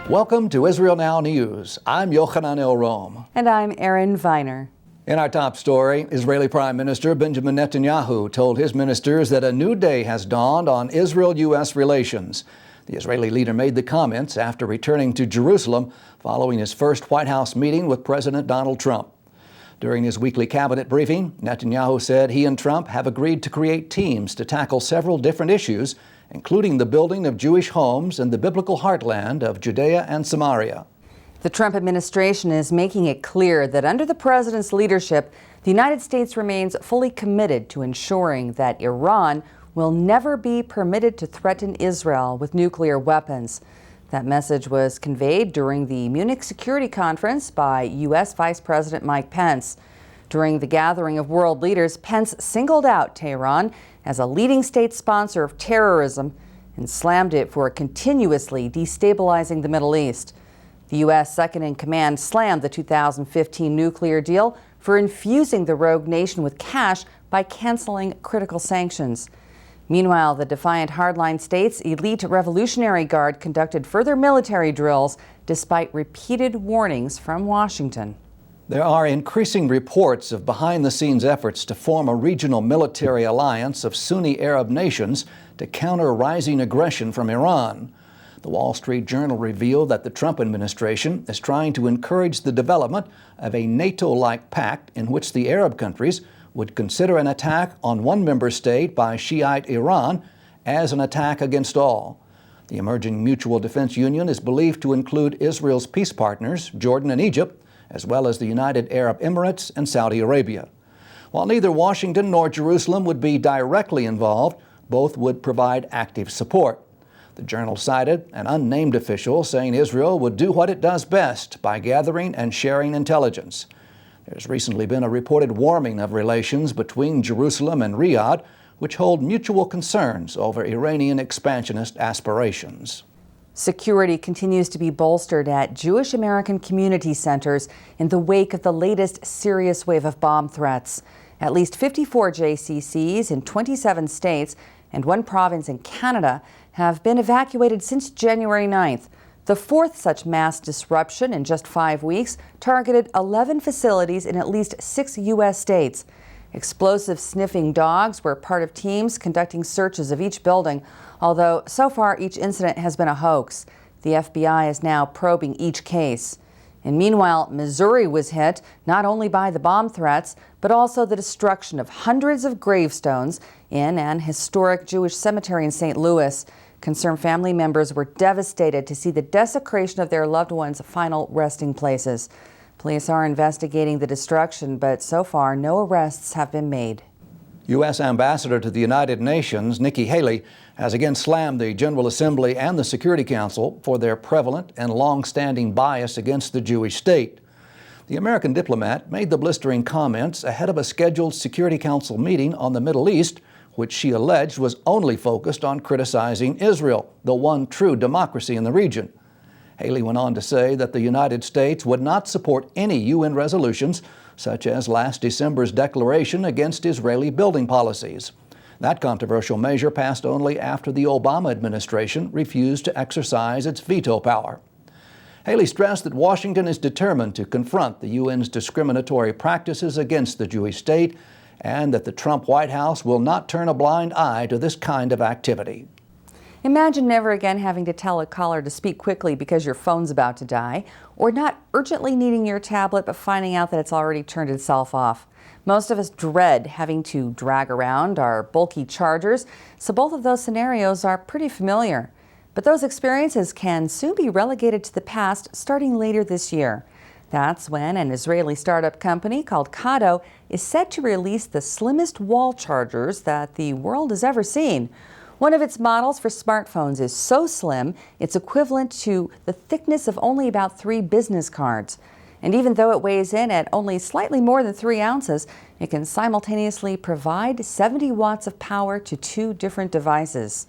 Welcome to Israel Now News. I'm Yochanan El-Rom. And I'm Erin Viner. In our top story, Israeli Prime Minister Benjamin Netanyahu told his ministers that a new day has dawned on Israel-U.S. relations. The Israeli leader made the comments after returning to Jerusalem following his first White House meeting with President Donald Trump. During his weekly cabinet briefing, Netanyahu said he and Trump have agreed to create teams to tackle several different issues, including the building of Jewish homes in the biblical heartland of Judea and Samaria. The Trump administration is making it clear that under the president's leadership, the United States remains fully committed to ensuring that Iran will never be permitted to threaten Israel with nuclear weapons. That message was conveyed during the Munich Security Conference by U.S. Vice President Mike Pence. During the gathering of world leaders, Pence singled out Tehran as a leading state sponsor of terrorism and slammed it for continuously destabilizing the Middle East. The U.S. second-in-command slammed the 2015 nuclear deal for infusing the rogue nation with cash by canceling critical sanctions. Meanwhile, the defiant hardline state's elite Revolutionary Guard conducted further military drills despite repeated warnings from Washington. There are increasing reports of behind-the-scenes efforts to form a regional military alliance of Sunni Arab nations to counter rising aggression from Iran. The Wall Street Journal revealed that the Trump administration is trying to encourage the development of a NATO-like pact in which the Arab countries would consider an attack on one member state by Shiite Iran as an attack against all. The emerging mutual defense union is believed to include Israel's peace partners, Jordan and Egypt, as well as the United Arab Emirates and Saudi Arabia. While neither Washington nor Jerusalem would be directly involved, both would provide active support. The Journal cited an unnamed official saying Israel would do what it does best by gathering and sharing intelligence. There's recently been a reported warming of relations between Jerusalem and Riyadh, which hold mutual concerns over Iranian expansionist aspirations. Security continues to be bolstered at Jewish American community centers in the wake of the latest serious wave of bomb threats. At least 54 JCCs in 27 states and one province in Canada have been evacuated since January 9th. The fourth such mass disruption in just 5 weeks targeted 11 facilities in at least 6 U.S. states. Explosive sniffing dogs were part of teams conducting searches of each building, although so far each incident has been a hoax. The FBI is now probing each case. And meanwhile, Missouri was hit not only by the bomb threats, but also the destruction of hundreds of gravestones in an historic Jewish cemetery in St. Louis. Concerned family members were devastated to see the desecration of their loved ones' final resting places. Police are investigating the destruction, but so far no arrests have been made. U.S. Ambassador to the United Nations, Nikki Haley, has again slammed the General Assembly and the Security Council for their prevalent and long-standing bias against the Jewish state. The American diplomat made the blistering comments ahead of a scheduled Security Council meeting on the Middle East, which she alleged was only focused on criticizing Israel, the one true democracy in the region. Haley went on to say that the United States would not support any UN resolutions, such as last December's declaration against Israeli building policies. That controversial measure passed only after the Obama administration refused to exercise its veto power. Haley stressed that Washington is determined to confront the UN's discriminatory practices against the Jewish state and that the Trump White House will not turn a blind eye to this kind of activity. Imagine never again having to tell a caller to speak quickly because your phone's about to die, or not urgently needing your tablet but finding out that it's already turned itself off. Most of us dread having to drag around our bulky chargers, so both of those scenarios are pretty familiar. But those experiences can soon be relegated to the past starting later this year. That's when an Israeli startup company called Kado is set to release the slimmest wall chargers that the world has ever seen. One of its models for smartphones is so slim, it's equivalent to the thickness of only about 3 business cards. And even though it weighs in at only slightly more than 3 ounces, it can simultaneously provide 70 watts of power to 2 different devices.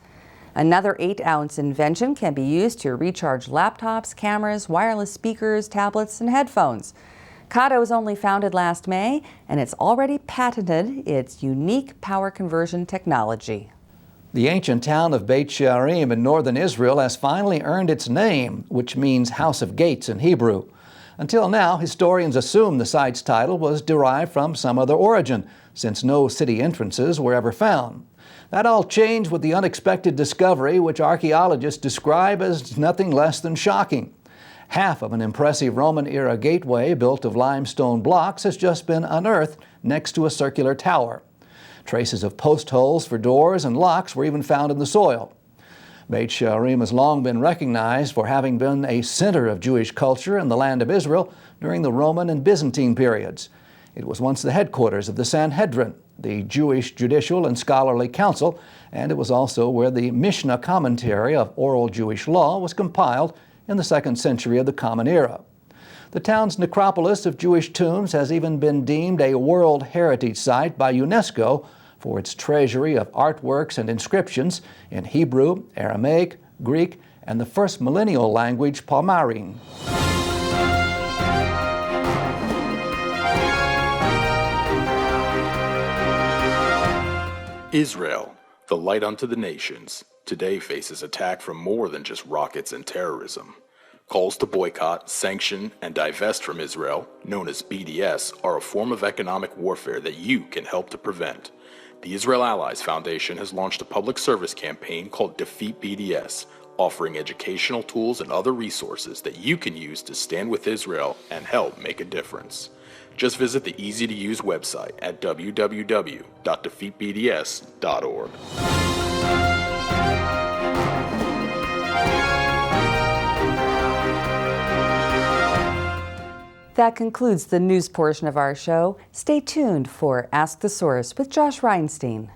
Another 8-ounce invention can be used to recharge laptops, cameras, wireless speakers, tablets, and headphones. Kado was only founded last May, and it's already patented its unique power conversion technology. The ancient town of Beit She'arim in northern Israel has finally earned its name, which means House of Gates in Hebrew. Until now, historians assume the site's title was derived from some other origin, since no city entrances were ever found. That all changed with the unexpected discovery, which archaeologists describe as nothing less than shocking. Half of an impressive Roman-era gateway built of limestone blocks has just been unearthed next to a circular tower. Traces of post holes for doors and locks were even found in the soil. Beit She'arim has long been recognized for having been a center of Jewish culture in the land of Israel during the Roman and Byzantine periods. It was once the headquarters of the Sanhedrin, the Jewish judicial and scholarly council, and it was also where the Mishnah commentary of oral Jewish law was compiled in the 2nd century of the Common Era. The town's necropolis of Jewish tombs has even been deemed a World Heritage Site by UNESCO for its treasury of artworks and inscriptions in Hebrew, Aramaic, Greek, and the first millennial language, Palmyrene. Israel, the light unto the nations, today faces attack from more than just rockets and terrorism. Calls to boycott, sanction, and divest from Israel, known as BDS, are a form of economic warfare that you can help to prevent. The Israel Allies Foundation has launched a public service campaign called Defeat BDS, offering educational tools and other resources that you can use to stand with Israel and help make a difference. Just visit the easy-to-use website at www.defeatbds.org. That concludes the news portion of our show. Stay tuned for Ask the Source with Josh Reinstein.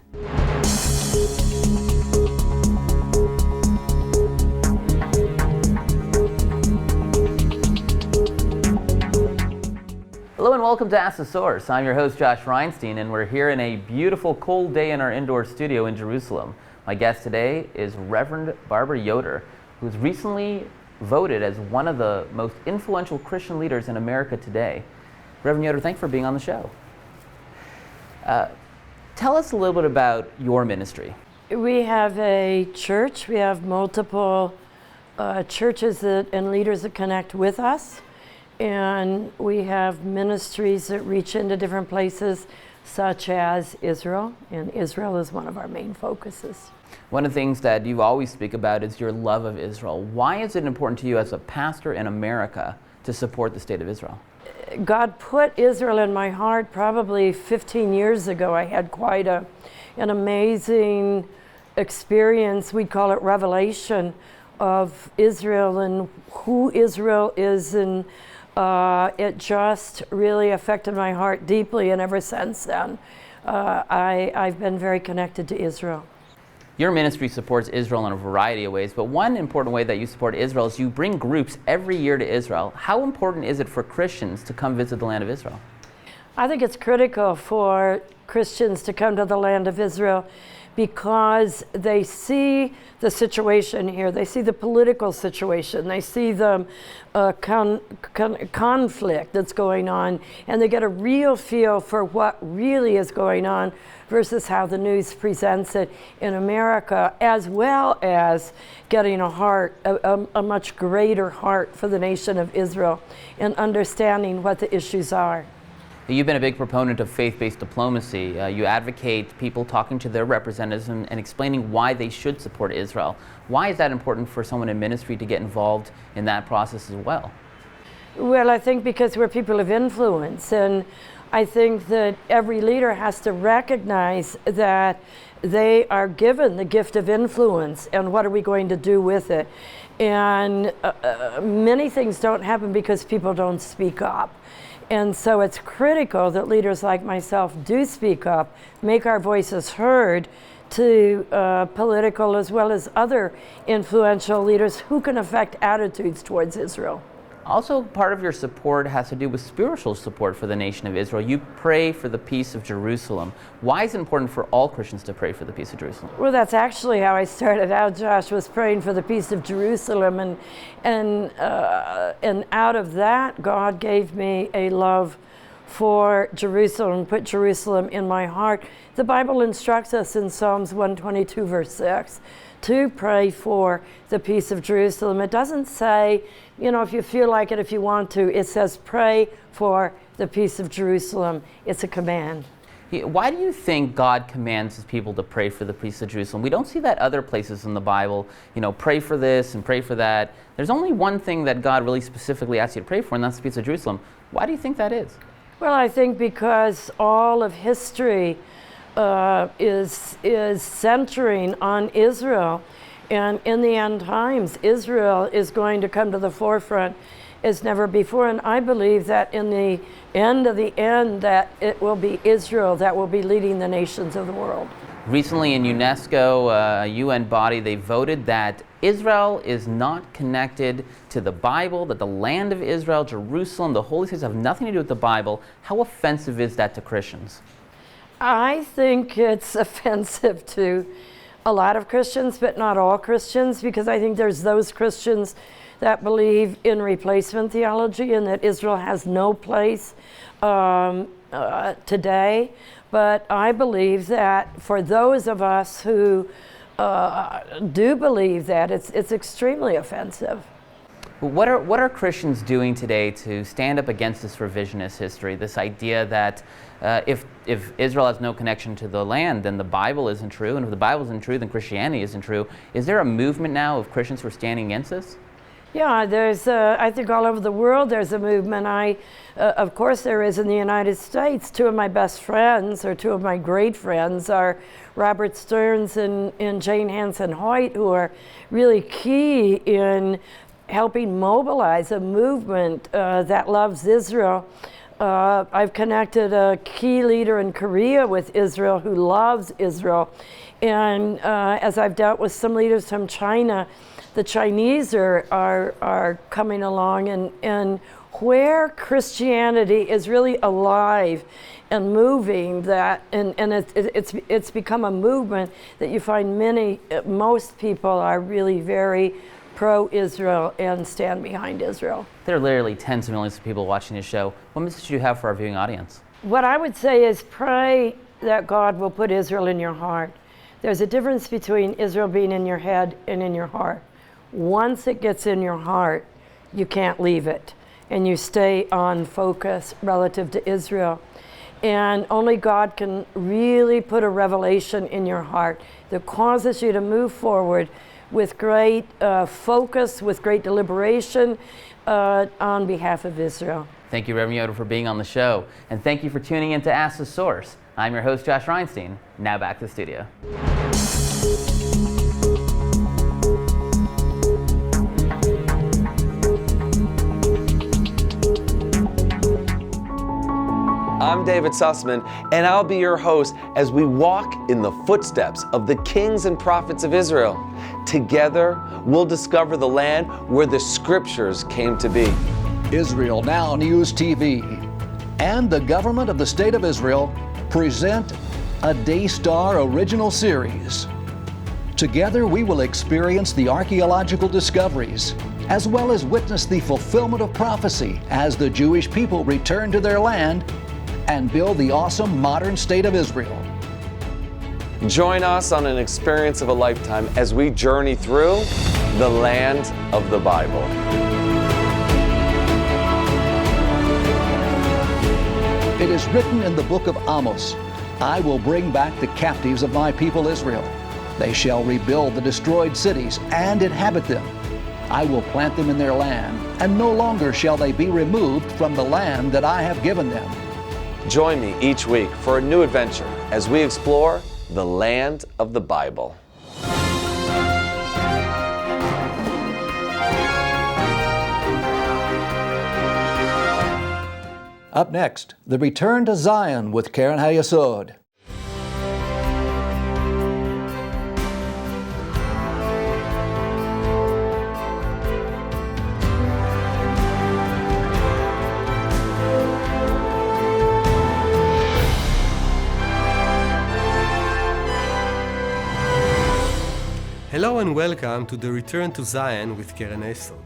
Hello and welcome to Ask the Source. I'm your host, Josh Reinstein, and we're here in a beautiful cold day in our indoor studio in Jerusalem. My guest today is Reverend Barbara Yoder, who's recently voted as one of the most influential Christian leaders in America today. Reverend Yoder, thanks for being on the show. Tell us a little bit about your ministry. We have a church. We have multiple churches and leaders that connect with us. And we have ministries that reach into different places, such as Israel. And Israel is one of our main focuses. One of the things that you always speak about is your love of Israel. Why is it important to you as a pastor in America to support the state of Israel? God put Israel in my heart probably 15 years ago. I had quite an amazing experience. We call it revelation of Israel and who Israel is, and it just really affected my heart deeply, and ever since then I've been very connected to Israel. Your ministry supports Israel in a variety of ways, but one important way that you support Israel is you bring groups every year to Israel. How important is it for Christians to come visit the land of Israel? I think it's critical for Christians to come to the land of Israel because they see the situation here. They see the political situation. They see the conflict that's going on, and they get a real feel for what really is going on versus how the news presents it in America, as well as getting a much greater heart for the nation of Israel and understanding what the issues are. You've been a big proponent of faith-based diplomacy. You advocate people talking to their representatives and explaining why they should support Israel. Why is that important for someone in ministry to get involved in that process as well? Well, I think because we're people of influence, and I think that every leader has to recognize that they are given the gift of influence, and what are we going to do with it? And many things don't happen because people don't speak up. And so it's critical that leaders like myself do speak up, make our voices heard to political as well as other influential leaders who can affect attitudes towards Israel. Also, part of your support has to do with spiritual support for the nation of Israel. You pray for the peace of Jerusalem. Why is it important for all Christians to pray for the peace of Jerusalem? Well, that's actually how I started out, Josh, was praying for the peace of Jerusalem. And out of that, God gave me a love for Jerusalem, put Jerusalem in my heart. The Bible instructs us in Psalms 122, verse 6, to pray for the peace of Jerusalem. It doesn't say, if you feel like it, if you want to. It says pray for the peace of Jerusalem. It's a command. Why do you think God commands his people to pray for the peace of Jerusalem? We don't see that other places in the Bible, pray for this and pray for that. There's only one thing that God really specifically asks you to pray for, and that's the peace of Jerusalem. Why do you think that is? Well, I think because all of history is centering on Israel. And in the end times, Israel is going to come to the forefront as never before. And I believe that in the end of the end, that it will be Israel that will be leading the nations of the world. Recently in UNESCO, a UN body, they voted that Israel is not connected to the Bible, that the land of Israel, Jerusalem, the holy cities have nothing to do with the Bible. How offensive is that to Christians? I think it's offensive to a lot of Christians, but not all Christians, because I think there's those Christians that believe in replacement theology and that Israel has no place today. But I believe that for those of us who do believe that, it's extremely offensive. What are Christians doing today to stand up against this revisionist history, this idea that if Israel has no connection to the land, then the Bible isn't true, and if the Bible isn't true, then Christianity isn't true? Is there a movement now of Christians who are standing against this? Yeah, there's, I think all over the world there's a movement. Of course there is in the United States. Two of my best friends, or two of my great friends, are Robert Stearns and Jane Hansen Hoyt, who are really key in helping mobilize a movement that loves Israel. I've connected a key leader in Korea with Israel who loves Israel. And as I've dealt with some leaders from China, the Chinese are coming along, and where Christianity is really alive and moving, that and it's become a movement that you find most people are really very pro-Israel and stand behind Israel. There are literally tens of millions of people watching this show. What message do you have for our viewing audience? What I would say is pray that God will put Israel in your heart. There's a difference between Israel being in your head and in your heart. Once it gets in your heart, you can't leave it, and you stay on focus relative to Israel. And only God can really put a revelation in your heart that causes you to move forward with great focus, with great deliberation on behalf of Israel. Thank you, Reverend Yoder, for being on the show. And thank you for tuning in to Ask the Source. I'm your host, Josh Reinstein. Now back to the studio. I'm David Sussman, and I'll be your host as we walk in the footsteps of the kings and prophets of Israel. Together, we'll discover the land where the scriptures came to be. Israel Now News TV and the government of the State of Israel present a Daystar original series. Together, we will experience the archaeological discoveries, as well as witness the fulfillment of prophecy as the Jewish people return to their land and build the awesome modern state of Israel. Join us on an experience of a lifetime as we journey through the land of the Bible. It is written in the book of Amos, I will bring back the captives of my people Israel. They shall rebuild the destroyed cities and inhabit them. I will plant them in their land, and no longer shall they be removed from the land that I have given them. Join me each week for a new adventure as we explore the land of the Bible. Up next, the return to Zion with Karen Hayesod. Hello and welcome to the Return to Zion with Karen Hayesod.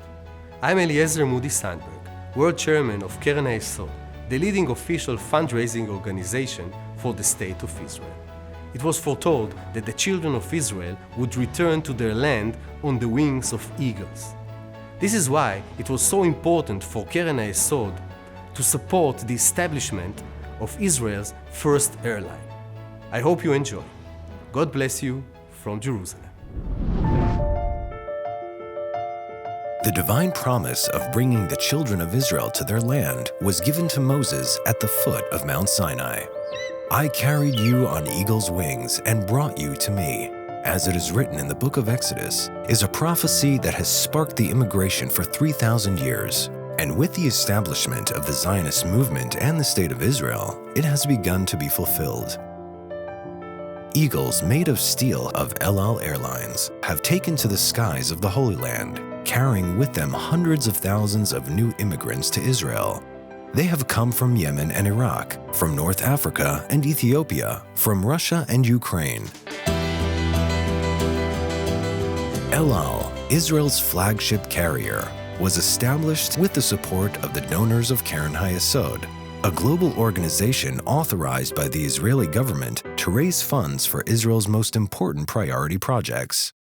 I'm Eliezer Moody Sandberg, World Chairman of Karen Hayesod, the leading official fundraising organization for the State of Israel. It was foretold that the children of Israel would return to their land on the wings of eagles. This is why it was so important for Keren HaYesod to support the establishment of Israel's first airline. I hope you enjoy. God bless you from Jerusalem. The divine promise of bringing the children of Israel to their land was given to Moses at the foot of Mount Sinai. I carried you on eagle's wings and brought you to me, as it is written in the book of Exodus, is a prophecy that has sparked the immigration for 3,000 years. And with the establishment of the Zionist movement and the State of Israel, it has begun to be fulfilled. Eagles made of steel of El Al Airlines have taken to the skies of the Holy Land, carrying with them hundreds of thousands of new immigrants to Israel. They have come from Yemen and Iraq, from North Africa and Ethiopia, from Russia and Ukraine. El Al, Israel's flagship carrier, was established with the support of the donors of Keren HaYesod, a global organization authorized by the Israeli government to raise funds for Israel's most important priority projects.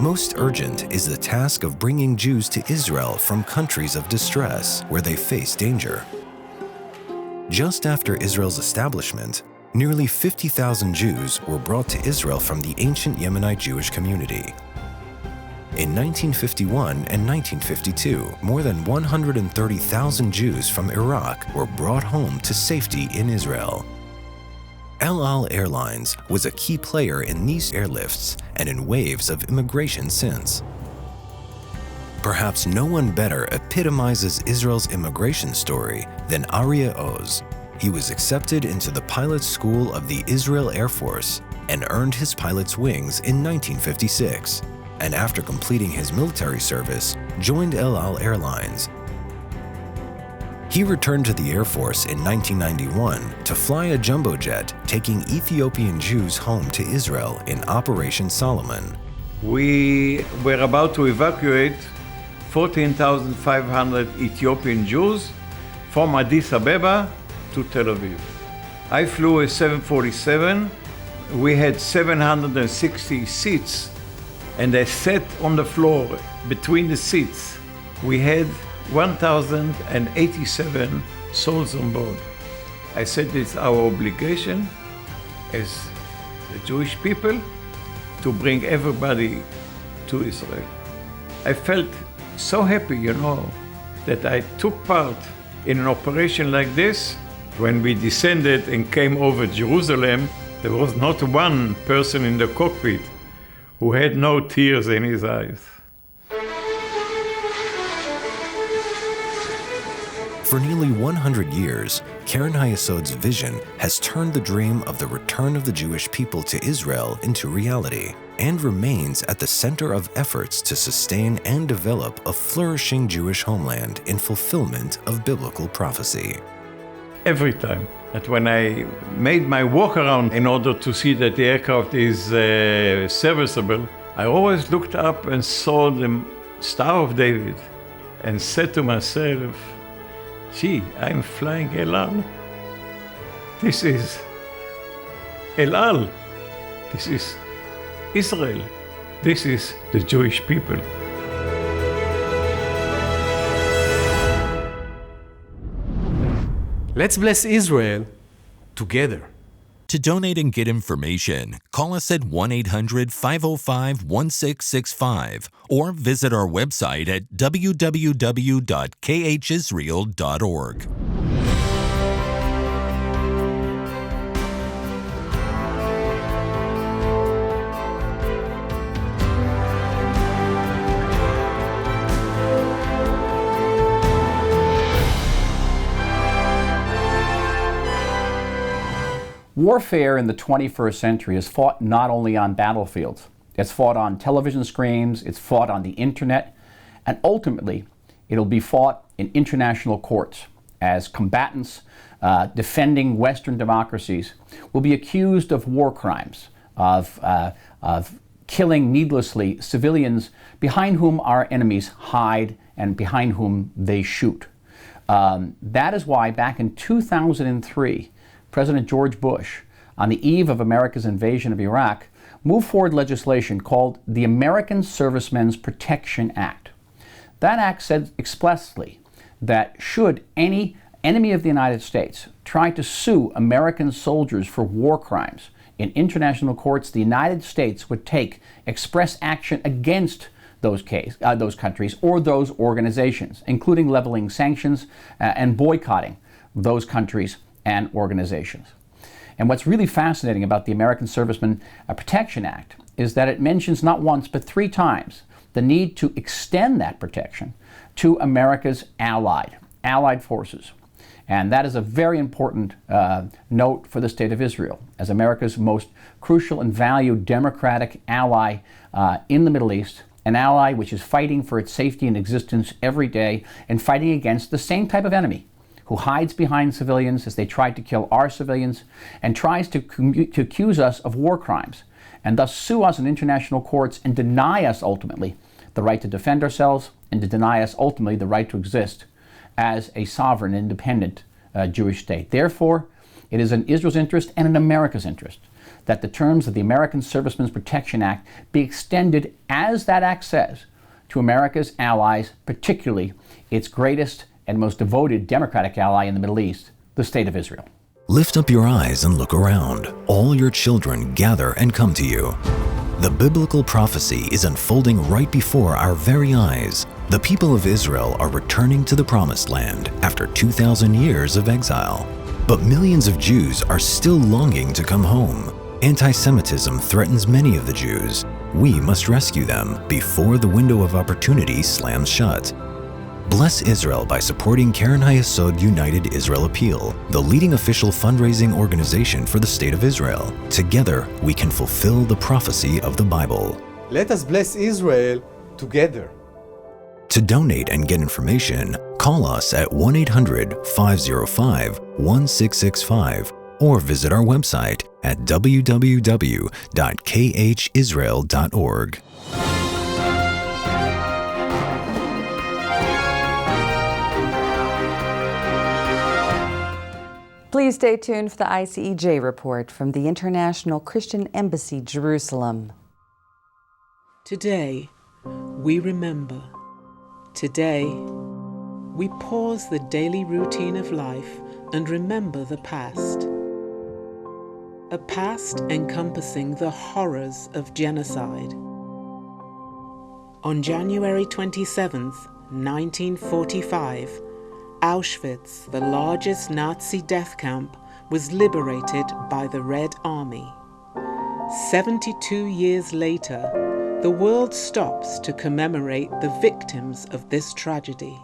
Most urgent is the task of bringing Jews to Israel from countries of distress where they face danger. Just after Israel's establishment, nearly 50,000 Jews were brought to Israel from the ancient Yemenite Jewish community. In 1951 and 1952, more than 130,000 Jews from Iraq were brought home to safety in Israel. El Al Airlines was a key player in these airlifts and in waves of immigration since. Perhaps no one better epitomizes Israel's immigration story than Aryeh Oz. He was accepted into the pilot school of the Israel Air Force and earned his pilot's wings in 1956, and after completing his military service, joined El Al Airlines. He returned to the Air Force in 1991 to fly a jumbo jet taking Ethiopian Jews home to Israel in Operation Solomon. We were about to evacuate 14,500 Ethiopian Jews from Addis Ababa to Tel Aviv. I flew a 747. We had 760 seats, and I sat on the floor between the seats. We had 1,087 souls on board. I said it's our obligation as the Jewish people to bring everybody to Israel. I felt so happy, that I took part in an operation like this. When we descended and came over Jerusalem, there was not one person in the cockpit who had no tears in his eyes. For nearly 100 years, Keren HaYesod's vision has turned the dream of the return of the Jewish people to Israel into reality and remains at the center of efforts to sustain and develop a flourishing Jewish homeland in fulfillment of biblical prophecy. Every time that when I made my walk around in order to see that the aircraft is serviceable, I always looked up and saw the Star of David and said to myself, gee, I'm flying El Al. This is El Al. This is Israel. This is the Jewish people. Let's bless Israel together. To donate and get information, call us at 1-800-505-1665 or visit our website at www.khisrael.org. Warfare in the 21st century is fought not only on battlefields. It's fought on television screens, it's fought on the internet, and ultimately it'll be fought in international courts as combatants defending Western democracies will be accused of war crimes, of killing needlessly civilians behind whom our enemies hide and behind whom they shoot. That is why back in 2003, President George Bush, on the eve of America's invasion of Iraq, moved forward legislation called the American Servicemen's Protection Act. That act said explicitly that should any enemy of the United States try to sue American soldiers for war crimes in international courts, the United States would take express action against those countries or those organizations, including leveling sanctions and boycotting those countries and organizations. And what's really fascinating about the American Servicemen Protection Act is that it mentions not once but 3 times the need to extend that protection to America's allied forces. And that is a very important note for the State of Israel as America's most crucial and valued democratic ally in the Middle East, an ally which is fighting for its safety and existence every day and fighting against the same type of enemy who hides behind civilians as they try to kill our civilians and tries to accuse us of war crimes and thus sue us in international courts and deny us ultimately the right to defend ourselves and to deny us ultimately the right to exist as a sovereign, independent Jewish state. Therefore, it is in Israel's interest and in America's interest that the terms of the American Servicemen's Protection Act be extended, as that act says, to America's allies, particularly its greatest and most devoted democratic ally in the Middle East, the State of Israel. Lift up your eyes and look around. All your children gather and come to you. The biblical prophecy is unfolding right before our very eyes. The people of Israel are returning to the Promised Land after 2,000 years of exile. But millions of Jews are still longing to come home. Anti-Semitism threatens many of the Jews. We must rescue them before the window of opportunity slams shut. Bless Israel by supporting Keren Hayesod United Israel Appeal, the leading official fundraising organization for the State of Israel. Together, we can fulfill the prophecy of the Bible. Let us bless Israel together. To donate and get information, call us at 1-800-505-1665 or visit our website at www.khisrael.org. Please stay tuned for the ICEJ report from the International Christian Embassy, Jerusalem. Today, we remember. Today, we pause the daily routine of life and remember the past. A past encompassing the horrors of genocide. On January 27, 1945, Auschwitz, the largest Nazi death camp, was liberated by the Red Army. 72 years later, the world stops to commemorate the victims of this tragedy.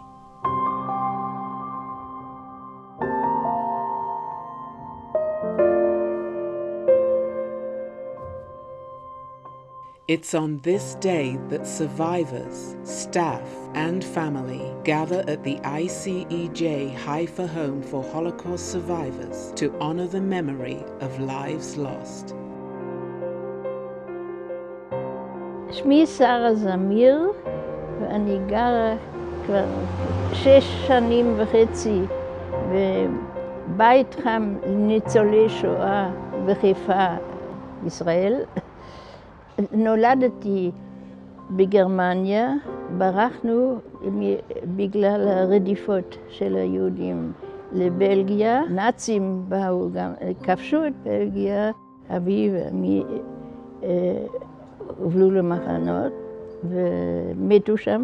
It's on this day that survivors, staff, and family gather at the ICEJ Haifa Home for Holocaust Survivors to honor the memory of lives lost. שמי שרה זמיר, ואני גרה כבר 6.5 שנים בבית חם לניצולי שואה בחיפה, ישראל. נולדתי בגרמניה, ברחנו בגלל הרדיפות של היהודים לבלגיה. נאצים באו גם, כבשו את בלגיה, אבי ואמי הובלו למחנות ומתו שם,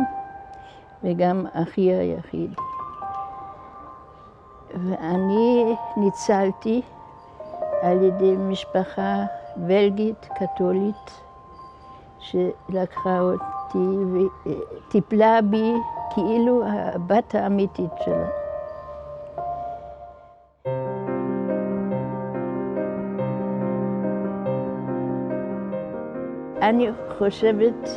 וגם אחי היחיד. ואני ניצלתי על ידי משפחה בלגית קתולית שלקחה אותי וטיפלה בי כאילו הבת האמיתית שלה. אני חושבת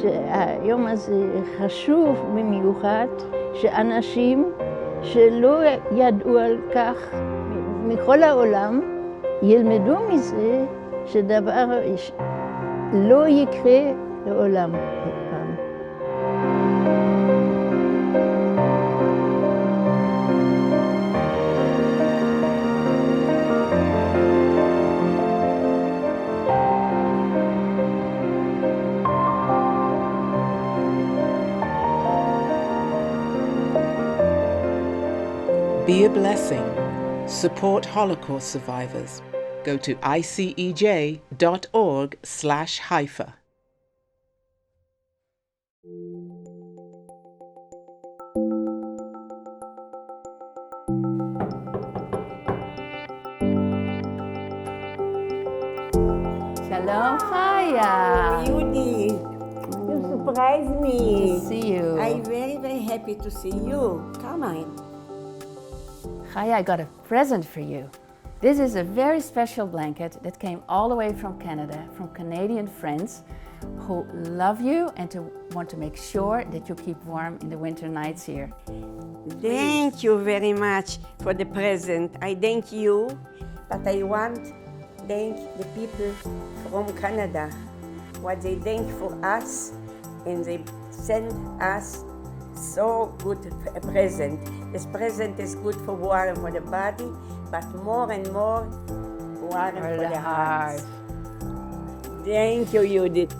שהיום הזה חשוב במיוחד שאנשים שלא ידעו על כך מכל העולם ילמדו מזה שדבר לא יקרה לעולם עוד פעם. Be a blessing. Support Holocaust survivors. Go to icej.org/Haifa. Shalom, Chaya. Judy, you surprised me. To see you. I'm very, very happy to see you. Come on. Chaya, I got a present for you. This is a very special blanket that came all the way from Canada, from Canadian friends who love you and want to make sure that you keep warm in the winter nights here. Thank you very much for the present. I thank you, but I want to thank the people from Canada, what they thank for us, and they send us so good a present. This present is good for warm for the body, but more and more warm for the heart. Thank you, Judith.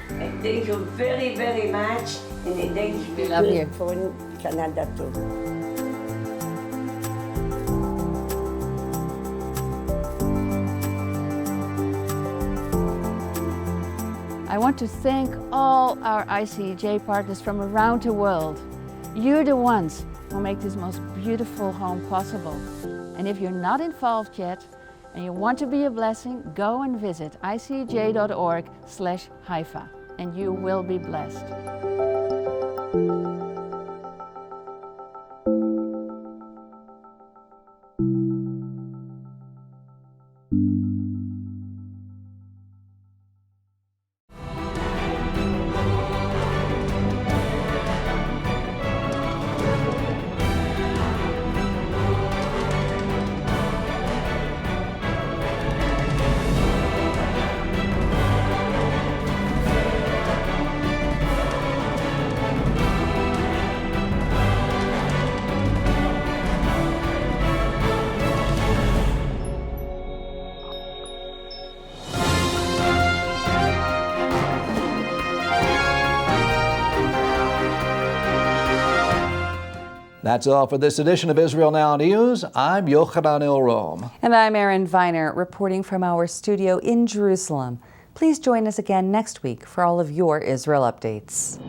And thank you very, very much. And I thank you Love you. for Canada too. I want to thank all our ICEJ partners from around the world. You're the ones who make this most beautiful home possible. And if you're not involved yet and you want to be a blessing, go and visit icej.org/Haifa and you will be blessed. That's all for this edition of Israel Now News. I'm Yochanan Elrom. And I'm Erin Viner, reporting from our studio in Jerusalem. Please join us again next week for all of your Israel updates.